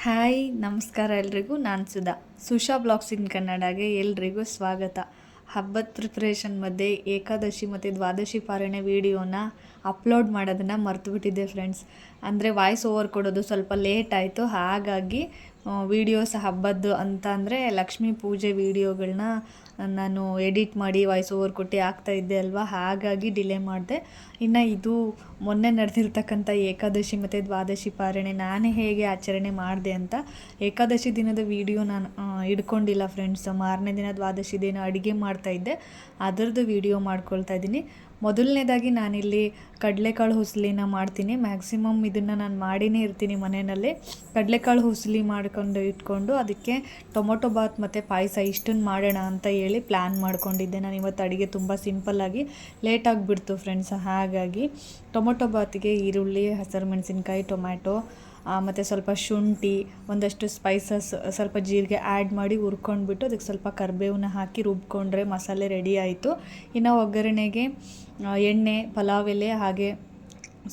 Hi ನಮಸ್ಕಾರ ಎಲ್ರಿಗೂ. ನಾನು ಸುಶಾ ಬ್ಲಾಗ್ಸ್ ಇನ್ ಕನ್ನಡಗೆ ಎಲ್ರಿಗೂ ಸ್ವಾಗತ. ಹಬ್ಬದ ಪ್ರಿಪ್ರೇಷನ್ ಮಧ್ಯೆ ಏಕಾದಶಿ ಮತ್ತು ದ್ವಾದಶಿ ಪಾರಣೆ ವೀಡಿಯೋನ ಅಪ್ಲೋಡ್ ಮಾಡೋದನ್ನು ಮರ್ತುಬಿಟ್ಟಿದ್ದೆ ಫ್ರೆಂಡ್ಸ್. ಅಂದರೆ ವಾಯ್ಸ್ ಓವರ್ ಕೊಡೋದು ಸ್ವಲ್ಪ ಲೇಟ್ ಆಯಿತು. ಹಾಗಾಗಿ ವೀಡಿಯೋಸ್ ಹಬ್ಬದ್ದು ಅಂತ ಅಂದರೆ ಲಕ್ಷ್ಮೀ ಪೂಜೆ ವೀಡಿಯೋಗಳನ್ನ ನಾನು ಎಡಿಟ್ ಮಾಡಿ ವಾಯ್ಸ್ ಓವರ್ ಕೊಟ್ಟು ಆಗ್ತಾಯಿದ್ದೆ ಅಲ್ವಾ, ಹಾಗಾಗಿ ಡಿಲೇ ಮಾಡಿದೆ. ಇನ್ನು ಇದು ಮೊನ್ನೆ ನಡೆದಿರ್ತಕ್ಕಂಥ ಏಕಾದಶಿ ಮತ್ತು ದ್ವಾದಶಿ ಪಾರಣೆ ನಾನೇ ಹೇಗೆ ಆಚರಣೆ ಮಾಡಿದೆ ಅಂತ ಏಕಾದಶಿ ದಿನದ ವೀಡಿಯೋ ನಾನು ಇಟ್ಕೊಂಡಿಲ್ಲ ಫ್ರೆಂಡ್ಸ್. ಮಾರನೇ ದಿನ ದ್ವಾದಶಿ ದಿನ ಅಡುಗೆ ಮಾಡ್ತಾಯಿದ್ದೆ, ಅದರದ್ದು ವೀಡಿಯೋ ಮಾಡ್ಕೊಳ್ತಾ ಇದ್ದೀನಿ. ಮೊದಲನೇದಾಗಿ ನಾನಿಲ್ಲಿ ಕಡಲೆಕಾಳು ಹುಸ್ಲಿನ ಮಾಡ್ತೀನಿ. ಮ್ಯಾಕ್ಸಿಮಮ್ ಇದನ್ನು ನಾನು ಮಾಡಿನೇ ಇರ್ತೀನಿ ಮನೆಯಲ್ಲಿ. ಕಡಲೆಕಾಳು ಹುಸ್ಲಿ ಮಾಡ್ಕೊಂಡು ಇಟ್ಕೊಂಡು ಅದಕ್ಕೆ ಟೊಮೊಟೊ ಬಾತ್ ಮತ್ತು ಪಾಯಸ ಇಷ್ಟನ್ನು ಮಾಡೋಣ ಅಂತ ಹೇಳಿ ಪ್ಲ್ಯಾನ್ ಮಾಡ್ಕೊಂಡಿದ್ದೆ. ನಾನು ಇವತ್ತು ಅಡುಗೆ ತುಂಬ ಸಿಂಪಲ್ಲಾಗಿ ಲೇಟಾಗಿಬಿಡ್ತು ಫ್ರೆಂಡ್ಸ್. ಹಾಗಾಗಿ ಟೊಮೊಟೊ ಬಾತಿಗೆ ಈರುಳ್ಳಿ, ಹಸಿರು ಮೆಣಸಿನ್ಕಾಯಿ, ಟೊಮ್ಯಾಟೊ ಮತ್ತು ಸ್ವಲ್ಪ ಶುಂಠಿ, ಒಂದಷ್ಟು ಸ್ಪೈಸಸ್, ಸ್ವಲ್ಪ ಜೀರಿಗೆ ಆ್ಯಡ್ ಮಾಡಿ ಹುರ್ಕೊಂಡ್ಬಿಟ್ಟು ಅದಕ್ಕೆ ಸ್ವಲ್ಪ ಕರಿಬೇವನ್ನ ಹಾಕಿ ರುಬ್ಕೊಂಡ್ರೆ ಮಸಾಲೆ ರೆಡಿ ಆಯಿತು. ಇನ್ನು ಒಗ್ಗರಣೆಗೆ ಎಣ್ಣೆ, ಪಲಾವ್ ಎಲೆ, ಹಾಗೆ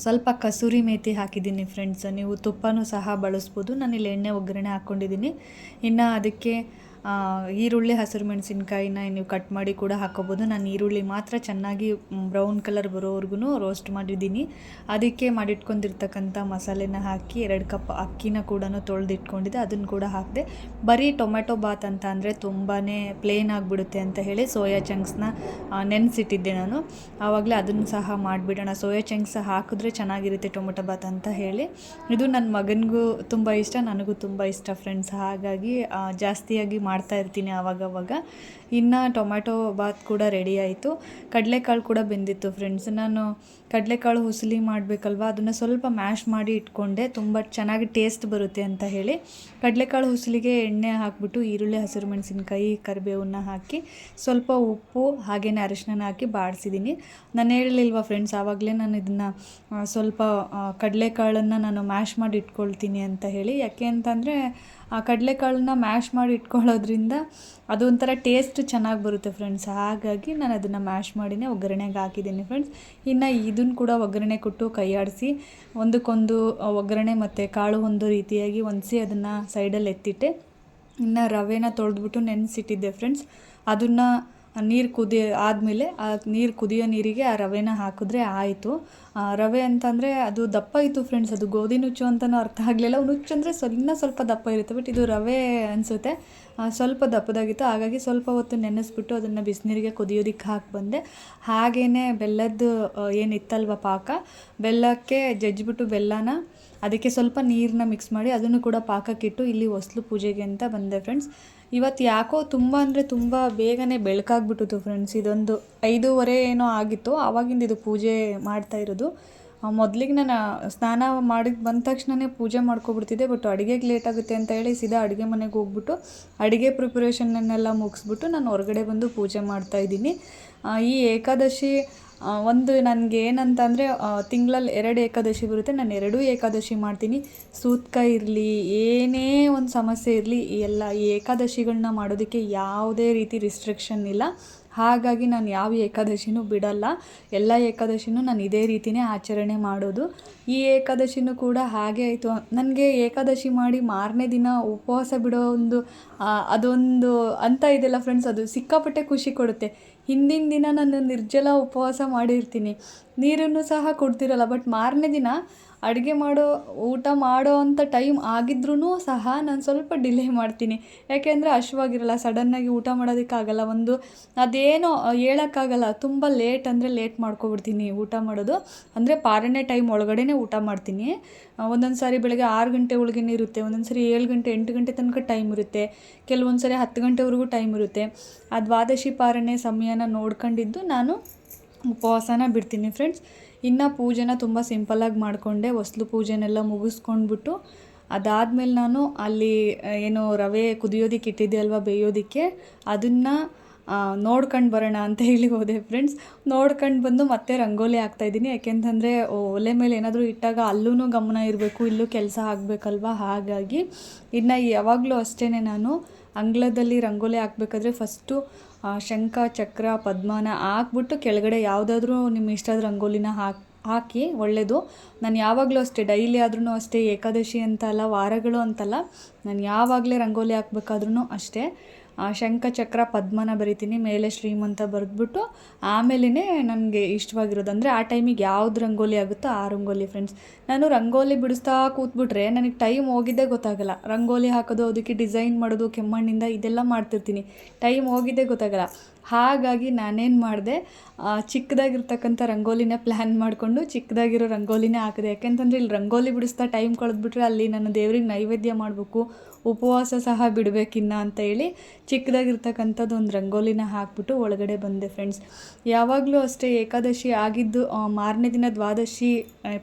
ಸ್ವಲ್ಪ ಕಸೂರಿ ಮೇಥಿ ಹಾಕಿದ್ದೀನಿ ಫ್ರೆಂಡ್ಸ್. ನೀವು ತುಪ್ಪನೂ ಸಹ ಬಳಸ್ಬೋದು. ನಾನಿಲ್ಲಿ ಎಣ್ಣೆ ಒಗ್ಗರಣೆ ಹಾಕ್ಕೊಂಡಿದ್ದೀನಿ. ಇನ್ನು ಅದಕ್ಕೆ ಈರುಳ್ಳಿ, ಹಸಿರು ಮೆಣಸಿನ್ಕಾಯಿನ ನೀವು ಕಟ್ ಮಾಡಿ ಕೂಡ ಹಾಕ್ಕೋಬೋದು. ನಾನು ಈರುಳ್ಳಿ ಮಾತ್ರ ಚೆನ್ನಾಗಿ ಬ್ರೌನ್ ಕಲರ್ ಬರೋವರೆಗೂ ರೋಸ್ಟ್ ಮಾಡಿದ್ದೀನಿ. ಅದಕ್ಕೆ ಮಾಡಿಟ್ಕೊಂಡಿರ್ತಕ್ಕಂಥ ಮಸಾಲೆನ ಹಾಕಿ 2 ಕಪ್ ಅಕ್ಕಿನ ಕೂಡ ತೊಳೆದಿಟ್ಕೊಂಡಿದ್ದೆ, ಅದನ್ನು ಕೂಡ ಹಾಕಿದೆ. ಬರೀ ಟೊಮೆಟೊ ಬಾತ್ ಅಂತ ಅಂದರೆ ತುಂಬಾ ಪ್ಲೇನ್ ಆಗಿಬಿಡುತ್ತೆ ಅಂತ ಹೇಳಿ ಸೋಯಾ ಚಂಕ್ಸ್ನ ನೆನೆಸಿಟ್ಟಿದ್ದೆ ನಾನು. ಆವಾಗಲೇ ಅದನ್ನು ಸಹ ಮಾಡಿಬಿಡೋಣ, ಸೋಯಾ ಚಂಕ್ಸ್ ಹಾಕಿದ್ರೆ ಚೆನ್ನಾಗಿರುತ್ತೆ ಟೊಮೆಟೊ ಬಾತ್ ಅಂತ ಹೇಳಿ. ಇದು ನನ್ನ ಮಗನಿಗೂ ತುಂಬ ಇಷ್ಟ, ನನಗೂ ತುಂಬ ಇಷ್ಟ ಫ್ರೆಂಡ್ಸ್. ಹಾಗಾಗಿ ಜಾಸ್ತಿಯಾಗಿ ಮಾಡ್ತಾ ಇರ್ತೀನಿ ಆವಾಗವಾಗ. ಇನ್ನು ಟೊಮ್ಯಾಟೊ ಬಾತ್ ಕೂಡ ರೆಡಿ ಆಯಿತು. ಕಡಲೆಕಾಳು ಕೂಡ ಬೆಂದಿತ್ತು ಫ್ರೆಂಡ್ಸ್. ನಾನು ಕಡಲೆಕಾಳು ಹುಸ್ಲಿ ಮಾಡಬೇಕಲ್ವ, ಅದನ್ನು ಸ್ವಲ್ಪ ಮ್ಯಾಶ್ ಮಾಡಿ ಇಟ್ಕೊಂಡೆ, ತುಂಬ ಚೆನ್ನಾಗಿ ಟೇಸ್ಟ್ ಬರುತ್ತೆ ಅಂತ ಹೇಳಿ. ಕಡಲೆಕಾಳು ಹುಸ್ಲಿಗೆ ಎಣ್ಣೆ ಹಾಕಿಬಿಟ್ಟು ಈರುಳ್ಳಿ, ಹಸಿರು ಮೆಣಸಿನ್ಕಾಯಿ, ಕರಿಬೇವನ್ನ ಹಾಕಿ ಸ್ವಲ್ಪ ಉಪ್ಪು ಹಾಗೆಯೇ ಅರಿಶಿನ ಹಾಕಿ ಬಾಡಿಸಿದ್ದೀನಿ. ನಾನು ಹೇಳಲಿಲ್ವ ಫ್ರೆಂಡ್ಸ್ ಆವಾಗಲೇ ನಾನು ಇದನ್ನು ಸ್ವಲ್ಪ ಕಡಲೆಕಾಳನ್ನು ನಾನು ಮ್ಯಾಶ್ ಮಾಡಿ ಇಟ್ಕೊಳ್ತೀನಿ ಅಂತ ಹೇಳಿ. ಯಾಕೆ ಅಂತಂದರೆ ಆ ಕಡಲೆಕಾಳನ್ನ ಮ್ಯಾಶ್ ಮಾಡಿ ಇಟ್ಕೊಳ್ಳೋದ್ರಿಂದ ಅದೊಂಥರ ಟೇಸ್ಟ್ ಚೆನ್ನಾಗಿ ಬರುತ್ತೆ ಫ್ರೆಂಡ್ಸ್. ಹಾಗಾಗಿ ನಾನು ಅದನ್ನು ಮ್ಯಾಶ್ ಮಾಡಿನೇ ಒಗ್ಗರಣೆಗೆ ಹಾಕಿದ್ದೀನಿ ಫ್ರೆಂಡ್ಸ್. ಇನ್ನು ಇದನ್ನು ಕೂಡ ಒಗ್ಗರಣೆ ಕೊಟ್ಟು ಕೈಯಾಡಿಸಿ ಒಂದಕ್ಕೊಂದು ಒಗ್ಗರಣೆ ಮತ್ತು ಕಾಳು ಒಂದು ರೀತಿಯಾಗಿ ಹೊಂದಿಸಿ ಅದನ್ನು ಸೈಡಲ್ಲಿ ಎತ್ತಿಟ್ಟೆ. ಇನ್ನು ರವೆನ ತೊಳೆದ್ಬಿಟ್ಟು ನೆನೆಸಿಟ್ಟಿದ್ದೆ ಫ್ರೆಂಡ್ಸ್. ಅದನ್ನು ನೀರು ಆದಮೇಲೆ ಆ ನೀರು ಕುದಿಯೋ ನೀರಿಗೆ ಆ ರವೆನ ಹಾಕಿದ್ರೆ ಆಯಿತು. ರವೆ ಅಂತಂದರೆ ಅದು ದಪ್ಪ ಇತ್ತು ಫ್ರೆಂಡ್ಸ್. ಅದು ಗೋಧಿ ನುಚ್ಚು ಅಂತಲೂ ಅರ್ಥ ಆಗಲಿಲ್ಲ. ನುಚ್ಚು ಅಂದರೆ ಸ್ವಲ್ಪ ದಪ್ಪ ಇರುತ್ತೆ, ಬಟ್ ಇದು ರವೆ ಅನಿಸುತ್ತೆ ಸ್ವಲ್ಪ ದಪ್ಪದಾಗಿತ್ತು. ಹಾಗಾಗಿ ಸ್ವಲ್ಪ ಹೊತ್ತು ನೆನೆಸ್ಬಿಟ್ಟು ಅದನ್ನು ಬಿಸಿನೀರಿಗೆ ಕುದಿಯೋದಕ್ಕೆ ಹಾಕಿ ಬಂದೆ. ಹಾಗೆಯೇ ಬೆಲ್ಲದ್ದು ಏನಿತ್ತಲ್ವ ಪಾಕ, ಬೆಲ್ಲಕ್ಕೆ ಜಜ್ಜಿಬಿಟ್ಟು ಬೆಲ್ಲನ ಅದಕ್ಕೆ ಸ್ವಲ್ಪ ನೀರನ್ನ ಮಿಕ್ಸ್ ಮಾಡಿ ಅದನ್ನು ಕೂಡ ಪಾಕಕ್ಕಿಟ್ಟು ಇಲ್ಲಿ ಹೊಸ್ಲು ಪೂಜೆಗೆ ಅಂತ ಬಂದೆ ಫ್ರೆಂಡ್ಸ್. ಇವತ್ತು ಯಾಕೋ ತುಂಬ ಅಂದರೆ ತುಂಬ ಬೇಗನೆ ಬೆಳಕಾಗ್ಬಿಟ್ಟಿತ್ತು ಫ್ರೆಂಡ್ಸ್. ಇದೊಂದು 5:30 ಏನೋ ಆಗಿತ್ತು ಆವಾಗಿಂದ ಇದು ಪೂಜೆ ಮಾಡ್ತಾ ಇರೋದು. ಮೊದಲಿಗೆ ನಾನು ಸ್ನಾನ ಮಾಡಿ ಬಂದ ತಕ್ಷಣವೇ ಪೂಜೆ ಮಾಡ್ಕೊಬಿಡ್ತಿದ್ದೆ, ಬಟ್ ಅಡುಗೆಗೆ ಲೇಟ್ ಆಗುತ್ತೆ ಅಂತ ಹೇಳಿ ಸೀದಾ ಅಡುಗೆ ಮನೆಗೆ ಹೋಗ್ಬಿಟ್ಟು ಅಡುಗೆ ಪ್ರಿಪ್ರೇಷನ್ನೆಲ್ಲ ಮುಗಿಸ್ಬಿಟ್ಟು ನಾನು ಹೊರಗಡೆ ಬಂದು ಪೂಜೆ ಮಾಡ್ತಾಯಿದ್ದೀನಿ. ಈ ಏಕಾದಶಿ ಒಂದು ನನಗೆ ಏನಂತಂದರೆ ತಿಂಗಳಲ್ಲಿ 2 ಏಕಾದಶಿ ಬರುತ್ತೆ. ನಾನು 2 ಏಕಾದಶಿ ಮಾಡ್ತೀನಿ. ಸೂತಕ ಇರಲಿ, ಏನೇ ಒಂದು ಸಮಸ್ಯೆ ಇರಲಿ, ಈ ಏಕಾದಶಿಗಳನ್ನ ಮಾಡೋದಕ್ಕೆ ಯಾವುದೇ ರೀತಿ ರಿಸ್ಟ್ರಿಕ್ಷನ್ ಇಲ್ಲ. ಹಾಗಾಗಿ ನಾನು ಯಾವ ಏಕಾದಶಿನೂ ಬಿಡಲ್ಲ. ಎಲ್ಲ ಏಕಾದಶಿನೂ ನಾನು ಇದೇ ರೀತಿಯೇ ಆಚರಣೆ ಮಾಡೋದು. ಈ ಏಕಾದಶಿನೂ ಕೂಡ ಹಾಗೆ ಆಯಿತು. ನನಗೆ ಏಕಾದಶಿ ಮಾಡಿ ಮಾರನೇ ದಿನ ಉಪವಾಸ ಬಿಡೋ ಅದೊಂದು ಅಂತ ಇದೆಯಲ್ಲ ಫ್ರೆಂಡ್ಸ್, ಅದು ಸಿಕ್ಕಾಪಟ್ಟೆ ಖುಷಿ ಕೊಡುತ್ತೆ. ಹಿಂದಿನ ದಿನ ನಾನು ನಿರ್ಜಲ ಉಪವಾಸ ಮಾಡಿರ್ತೀನಿ, ನೀರನ್ನು ಸಹ ಕೊಡ್ತಿರಲ್ಲ, ಬಟ್ ಮಾರನೇ ದಿನ ಅಡುಗೆ ಊಟ ಮಾಡೋ ಅಂಥ ಟೈಮ್ ಆಗಿದ್ರೂ ಸಹ ನಾನು ಸ್ವಲ್ಪ ಡಿಲೇ ಮಾಡ್ತೀನಿ. ಯಾಕೆಂದರೆ ಹಶ್ವಾಗಿರಲ್ಲ, ಸಡನ್ನಾಗಿ ಊಟ ಮಾಡೋದಕ್ಕಾಗಲ್ಲ. ಅದೇನೋ ಹೇಳೋಕ್ಕಾಗಲ್ಲ, ತುಂಬ ಲೇಟ್ ಅಂದರೆ ಲೇಟ್ ಮಾಡ್ಕೊಬಿಡ್ತೀನಿ ಊಟ ಮಾಡೋದು. ಅಂದರೆ ಪಾರಣೆ ಟೈಮ್ ಒಳಗಡೆನೇ ಊಟ ಮಾಡ್ತೀನಿ. ಒಂದೊಂದು ಸಾರಿ ಬೆಳಗ್ಗೆ 6 ಗಂಟೆ ಒಳಗೇನೆ ಇರುತ್ತೆ, ಒಂದೊಂದು ಸಾರಿ 7 ಗಂಟೆ 8 ಗಂಟೆ ತನಕ ಟೈಮ್ ಇರುತ್ತೆ, ಕೆಲವೊಂದು ಸಾರಿ 10 ಗಂಟೆವರೆಗೂ ಟೈಮ್ ಇರುತ್ತೆ. ಆ ದ್ವಾದಶಿ ಪಾರಣೆ ಸಮಯನ ನೋಡ್ಕೊಂಡಿದ್ದು ನಾನು ಉಪವಾಸನ ಬಿಡ್ತೀನಿ ಫ್ರೆಂಡ್ಸ್. ಇನ್ನು ಪೂಜೆನ ತುಂಬ ಸಿಂಪಲ್ಲಾಗಿ ಮಾಡಿಕೊಂಡೆ. ಹೊಸ್ಲು ಪೂಜೆನೆಲ್ಲ ಮುಗಿಸ್ಕೊಂಡ್ಬಿಟ್ಟು ಅದಾದಮೇಲೆ ನಾನು ಅಲ್ಲಿ ಏನು ರವೆ ಕುದಿಯೋದಕ್ಕೆ ಇಟ್ಟಿದ್ದೆ ಅಲ್ವಾ, ಬೇಯೋದಕ್ಕೆ, ಅದನ್ನು ನೋಡ್ಕೊಂಡು ಬರೋಣ ಅಂತ ಹೇಳಿ ಹೋದೆ ಫ್ರೆಂಡ್ಸ್. ನೋಡ್ಕೊಂಡು ಬಂದು ಮತ್ತೆ ರಂಗೋಲಿ ಹಾಕ್ತಾಯಿದ್ದೀನಿ. ಯಾಕೆಂತಂದರೆ ಒಲೆ ಮೇಲೆ ಏನಾದರೂ ಇಟ್ಟಾಗ ಅಲ್ಲೂ ಗಮನ ಇರಬೇಕು, ಇಲ್ಲೂ ಕೆಲಸ ಆಗಬೇಕಲ್ವ. ಹಾಗಾಗಿ ಇನ್ನು ಯಾವಾಗಲೂ ಅಷ್ಟೇ, ನಾನು ಅಂಗಳದಲ್ಲಿ ರಂಗೋಲಿ ಹಾಕಬೇಕಾದ್ರೆ ಫಸ್ಟು ಶಂಖ, ಚಕ್ರ, ಪದ್ಮನ ಹಾಕ್ಬಿಟ್ಟು ಕೆಳಗಡೆ ಯಾವುದಾದ್ರೂ ನಿಮ್ಮ ಇಷ್ಟದ ರಂಗೋಲಿನ ಹಾಕಿ ಒಳ್ಳೆಯದು. ನಾನು ಯಾವಾಗಲೂ ಅಷ್ಟೇ, ಡೈಲಿ ಆದ್ರೂ ಅಷ್ಟೇ, ಏಕಾದಶಿ ಅಂತಲ್ಲ, ವಾರಗಳು ಅಂತಲ್ಲ, ನಾನು ಯಾವಾಗಲೇ ರಂಗೋಲಿ ಹಾಕ್ಬೇಕಾದ್ರೂ ಅಷ್ಟೇ ಶಂಖ ಚಕ್ರ ಪದ್ಮನ ಬರಿತೀನಿ, ಮೇಲೆ ಶ್ರೀಮಂತ ಬರೆದ್ಬಿಟ್ಟು ಆಮೇಲೆ ನನಗೆ ಇಷ್ಟವಾಗಿರೋದು ಅಂದರೆ ಆ ಟೈಮಿಗೆ ಯಾವ್ದು ರಂಗೋಲಿ ಆಗುತ್ತೋ ಆ ರಂಗೋಲಿ ಫ್ರೆಂಡ್ಸ್. ನಾನು ರಂಗೋಲಿ ಬಿಡಿಸ್ತಾ ಕೂತ್ಬಿಟ್ರೆ ನನಗೆ ಟೈಮ್ ಹೋಗಿದ್ದೇ ಗೊತ್ತಾಗಲ್ಲ. ರಂಗೋಲಿ ಹಾಕೋದು, ಅದಕ್ಕೆ ಡಿಸೈನ್ ಮಾಡೋದು ಕೆಮ್ಮಣ್ಣಿಂದ ಇದೆಲ್ಲ ಮಾಡ್ತಿರ್ತೀನಿ, ಟೈಮ್ ಹೋಗಿದ್ದೇ ಗೊತ್ತಾಗಲ್ಲ. ಹಾಗಾಗಿ ನಾನೇನು ಮಾಡಿದೆ, ಚಿಕ್ಕದಾಗಿರ್ತಕ್ಕಂಥ ರಂಗೋಲಿನ ಪ್ಲ್ಯಾನ್ ಮಾಡಿಕೊಂಡು ಚಿಕ್ಕದಾಗಿರೋ ರಂಗೋಲಿನೇ ಹಾಕಿದೆ. ಯಾಕೆಂತಂದರೆ ಇಲ್ಲಿ ರಂಗೋಲಿ ಬಿಡಿಸ್ತಾ ಟೈಮ್ ಕಳೆದ್ಬಿಟ್ರೆ ಅಲ್ಲಿ ನಾನು ದೇವ್ರಿಗೆ ನೈವೇದ್ಯ ಮಾಡಬೇಕು, ಉಪವಾಸ ಸಹ ಬಿಡಬೇಕಿನ್ನ ಅಂತ ಹೇಳಿ ಚಿಕ್ಕದಾಗಿರ್ತಕ್ಕಂಥದ್ದು ಒಂದು ರಂಗೋಲಿನ ಹಾಕ್ಬಿಟ್ಟು ಒಳಗಡೆ ಬಂದೆ ಫ್ರೆಂಡ್ಸ್. ಯಾವಾಗಲೂ ಅಷ್ಟೇ ಏಕಾದಶಿ ಆಗಿದ್ದು ಮಾರನೇ ದಿನ ದ್ವಾದಶಿ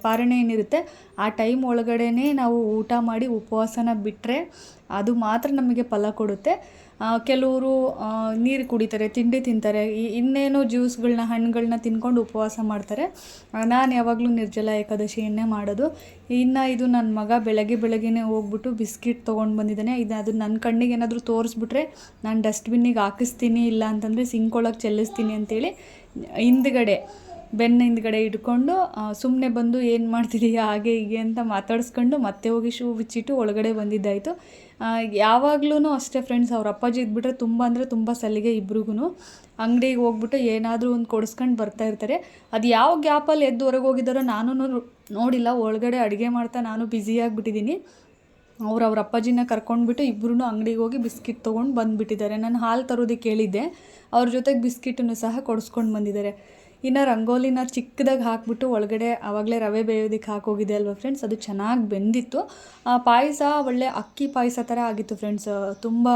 ಪಾರಣೆ ಏನಿರುತ್ತೆ ಆ ಟೈಮ್ ಒಳಗಡೆ ನಾವು ಊಟ ಮಾಡಿ ಉಪವಾಸನ ಬಿಟ್ಟರೆ ಅದು ಮಾತ್ರ ನಮಗೆ ಫಲ ಕೊಡುತ್ತೆ. ಕೆಲವರು ನೀರು ಕುಡಿತಾರೆ, ತಿಂಡಿ ತಿಂತಾರೆ, ಇನ್ನೇನೋ ಜ್ಯೂಸ್ಗಳನ್ನ ಹಣ್ಣುಗಳನ್ನ ತಿನ್ಕೊಂಡು ಉಪವಾಸ ಮಾಡ್ತಾರೆ. ನಾನು ಯಾವಾಗಲೂ ನಿರ್ಜಲ ಏಕಾದಶಿಯನ್ನೇ ಮಾಡೋದು. ಇನ್ನು ಇದು ನನ್ನ ಮಗ ಬೆಳಗ್ಗೆನೇ ಹೋಗ್ಬಿಟ್ಟು ಬಿಸ್ಕಿಟ್ ತೊಗೊಂಡು ಬಂದಿದ್ದಾನೆ. ಅದು ನನ್ನ ಕಣ್ಣಿಗೆ ಏನಾದರೂ ತೋರಿಸ್ಬಿಟ್ರೆ ನಾನು ಡಸ್ಟ್ಬಿನ್ನಿಗೆ ಹಾಕಿಸ್ತೀನಿ, ಇಲ್ಲ ಅಂತಂದರೆ ಸಿಂಕ್ ಒಳಗೆ ಚೆಲ್ಲಿಸ್ತೀನಿ ಅಂತೇಳಿ ಬೆನ್ನ ಹಿಂದ್ಗಡೆ ಇಟ್ಕೊಂಡು ಸುಮ್ಮನೆ ಬಂದು ಏನು ಮಾಡ್ತಿದ್ದೀಯಾ ಹಾಗೆ ಹೀಗೆ ಅಂತ ಮಾತಾಡಿಸ್ಕೊಂಡು ಮತ್ತೆ ಹೋಗಿ ಶೂ ಬಿಚ್ಚಿಟ್ಟು ಒಳಗಡೆ ಬಂದಿದ್ದಾಯಿತು. ಯಾವಾಗ್ಲೂ ಅಷ್ಟೇ ಫ್ರೆಂಡ್ಸ್, ಅವ್ರ ಅಪ್ಪಾಜಿ ಇದ್ಬಿಟ್ರೆ ತುಂಬ ಸಲಿಗೆ ಇಬ್ರಿಗೂ. ಅಂಗಡಿಗೆ ಹೋಗ್ಬಿಟ್ಟು ಏನಾದರೂ ಒಂದು ಕೊಡಿಸ್ಕೊಂಡು ಬರ್ತಾ ಇರ್ತಾರೆ. ಅದು ಯಾವ ಗ್ಯಾಪಲ್ಲಿ ಎದ್ದು ಹೊರಗೆ ಹೋಗಿದ್ದಾರೋ ನಾನು ನೋಡಿಲ್ಲ. ಒಳಗಡೆ ಅಡುಗೆ ಮಾಡ್ತಾ ನಾನು ಬ್ಯುಸಿಯಾಗಿಬಿಟ್ಟಿದ್ದೀನಿ. ಅವ್ರ ಅಪ್ಪಾಜಿನ ಕರ್ಕೊಂಡ್ಬಿಟ್ಟು ಇಬ್ಬರೂ ಅಂಗಡಿಗೆ ಹೋಗಿ ಬಿಸ್ಕಿಟ್ ತೊಗೊಂಡು ಬಂದುಬಿಟ್ಟಿದ್ದಾರೆ. ನಾನು ಹಾಲು ತರೋದಕ್ಕೆ ಹೇಳಿದ್ದೆ, ಅವ್ರ ಜೊತೆಗೆ ಬಿಸ್ಕಿಟನ್ನು ಸಹ ಕೊಡಿಸ್ಕೊಂಡು ಬಂದಿದ್ದಾರೆ. ಇನ್ನು ರಂಗೋಲಿನ ಚಿಕ್ಕದಾಗಿ ಹಾಕ್ಬಿಟ್ಟು ಒಳಗಡೆ ಆವಾಗಲೇ ರವೆ ಬೇಯೋದಕ್ಕೆ ಹಾಕೋಗಿದೆ ಅಲ್ವಾ ಫ್ರೆಂಡ್ಸ್, ಅದು ಚೆನ್ನಾಗಿ ಬೆಂದಿತ್ತು. ಪಾಯಸ ಒಳ್ಳೆ ಅಕ್ಕಿ ಪಾಯಸ ಥರ ಆಗಿತ್ತು ಫ್ರೆಂಡ್ಸ್. ತುಂಬ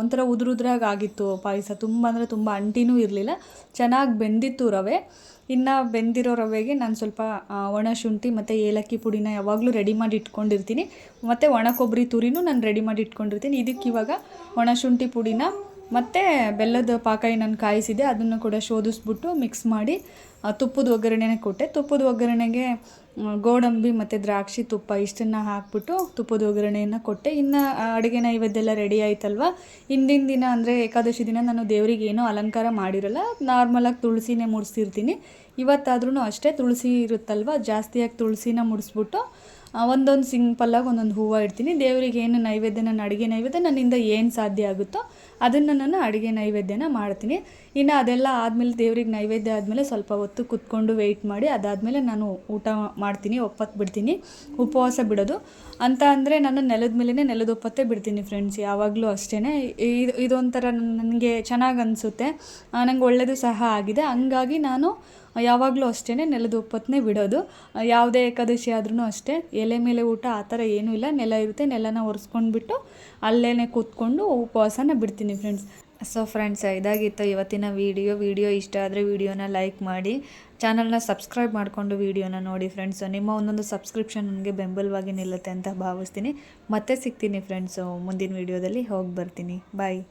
ಒಂಥರ ಉದುರುದ್ರಾಗಿ ಆಗಿತ್ತು ಪಾಯಸ, ತುಂಬ ಅಂದರೆ ತುಂಬ ಅಂಟಿನೂ ಇರಲಿಲ್ಲ, ಚೆನ್ನಾಗಿ ಬೆಂದಿತ್ತು ರವೆ. ಇನ್ನು ಬೆಂದಿರೋ ರವೆಗೆ ನಾನು ಸ್ವಲ್ಪ ಒಣ ಶುಂಠಿ ಮತ್ತು ಏಲಕ್ಕಿ ಪುಡಿನ ಯಾವಾಗಲೂ ರೆಡಿ ಮಾಡಿ ಇಟ್ಕೊಂಡಿರ್ತೀನಿ, ಮತ್ತು ಒಣ ಕೊಬ್ಬರಿ ತುರಿನೂ ನಾನು ರೆಡಿ ಮಾಡಿ ಇಟ್ಕೊಂಡಿರ್ತೀನಿ. ಇದಕ್ಕೆ ಇವಾಗ ಒಣ ಶುಂಠಿ ಪುಡಿನ ಮತ್ತು ಬೆಲ್ಲದ ಪಾಕ ನಾನು ಕಾಯಿಸಿದೆ ಅದನ್ನು ಕೂಡ ಶೋಧಿಸ್ಬಿಟ್ಟು ಮಿಕ್ಸ್ ಮಾಡಿ ತುಪ್ಪದ ಒಗ್ಗರಣೆನೇ ಕೊಟ್ಟೆ. ತುಪ್ಪದ ಒಗ್ಗರಣೆಗೆ ಗೋಡಂಬಿ ಮತ್ತು ದ್ರಾಕ್ಷಿ ತುಪ್ಪ ಇಷ್ಟನ್ನು ಹಾಕ್ಬಿಟ್ಟು ತುಪ್ಪದ ಒಗ್ಗರಣೆಯನ್ನು ಕೊಟ್ಟೆ. ಇನ್ನು ಅಡುಗೆ ನೈವೇದ್ಯ ಎಲ್ಲ ರೆಡಿ ಆಯ್ತಲ್ವ. ಹಿಂದಿನ ದಿನ ಅಂದರೆ ಏಕಾದಶಿ ದಿನ ನಾನು ದೇವರಿಗೆ ಏನೂ ಅಲಂಕಾರ ಮಾಡಿರಲ್ಲ, ನಾರ್ಮಲಾಗಿ ತುಳಸಿನೇ ಮುಡಿಸಿರ್ತೀನಿ. ಇವತ್ತಾದ್ರೂ ಅಷ್ಟೇ ತುಳಸಿ ಇರುತ್ತಲ್ವ, ಜಾಸ್ತಿಯಾಗಿ ತುಳಸಿನ ಮುಡಿಸ್ಬಿಟ್ಟು ಒಂದೊಂದು ಸಿಂಪಲ್ಲಾಗಿ ಒಂದೊಂದು ಹೂವು ಇಡ್ತೀನಿ. ದೇವರಿಗೆ ಏನು ನೈವೇದ್ಯ, ನನ್ನ ಅಡುಗೆ ನೈವೇದ್ಯ ನನ್ನಿಂದ ಏನು ಸಾಧ್ಯ ಆಗುತ್ತೋ ಅದನ್ನು ನಾನು ಅಡುಗೆ ನೈವೇದ್ಯನ ಮಾಡ್ತೀನಿ. ಇನ್ನು ಅದೆಲ್ಲ ಆದಮೇಲೆ ದೇವ್ರಿಗೆ ನೈವೇದ್ಯ ಆದಮೇಲೆ ಸ್ವಲ್ಪ ಹೊತ್ತು ಕೂತ್ಕೊಂಡು ವೆಯ್ಟ್ ಮಾಡಿ ಅದಾದಮೇಲೆ ನಾನು ಊಟ ಮಾಡ್ತೀನಿ, ಒಪ್ಪತ್ತು ಬಿಡ್ತೀನಿ. ಉಪವಾಸ ಬಿಡೋದು ಅಂತ ಅಂದರೆ ನಾನು ನೆಲದ ಒಪ್ಪತ್ತೇ ಬಿಡ್ತೀನಿ ಫ್ರೆಂಡ್ಸ್, ಯಾವಾಗಲೂ ಅಷ್ಟೇ. ಇದೊಂಥರ ನನಗೆ ಚೆನ್ನಾಗಿ ಅನಿಸುತ್ತೆ, ನಂಗೆ ಒಳ್ಳೆಯದು ಸಹ ಆಗಿದೆ. ಹಂಗಾಗಿ ನಾನು ಯಾವಾಗಲೂ ಅಷ್ಟೇ ನೆಲದ ಒಪ್ಪತ್ತನ್ನೇ ಬಿಡೋದು. ಯಾವುದೇ ಏಕಾದಶಿ ಆದ್ರೂ ಅಷ್ಟೇ, ಎಲೆ ಮೇಲೆ ಊಟ ಆ ಥರ ಏನೂ ಇಲ್ಲ. ನೆಲ ಇರುತ್ತೆ, ನೆಲನ ಒರೆಸ್ಕೊಂಡ್ಬಿಟ್ಟು ಅಲ್ಲೇ ಕೂತ್ಕೊಂಡು ಉಪವಾಸನ ಬಿಡ್ತೀನಿ ಫ್ರೆಂಡ್ಸ್. ಸೊ ಫ್ರೆಂಡ್ಸ್, ಇದಾಗಿತ್ತು ಇವತ್ತಿನ ವಿಡಿಯೋ ಇಷ್ಟ ಆದರೆ ವಿಡಿಯೋನ ಲೈಕ್ ಮಾಡಿ, ಚಾನಲ್ನ ಸಬ್ಸ್ಕ್ರೈಬ್ ಮಾಡಿಕೊಂಡು ವಿಡಿಯೋನ ನೋಡಿ ಫ್ರೆಂಡ್ಸ್. ನಿಮ್ಮ ಒಂದೊಂದು ಸಬ್ಸ್ಕ್ರಿಪ್ಷನ್ ನನಗೆ ಬೆಂಬಲವಾಗಿ ನಿಲ್ಲುತ್ತೆ ಅಂತ ಭಾವಿಸ್ತೀನಿ. ಮತ್ತೆ ಸಿಗ್ತೀನಿ ಫ್ರೆಂಡ್ಸು ಮುಂದಿನ ವಿಡಿಯೋದಲ್ಲಿ. ಹೋಗಿ ಬರ್ತೀನಿ, ಬಾಯ್.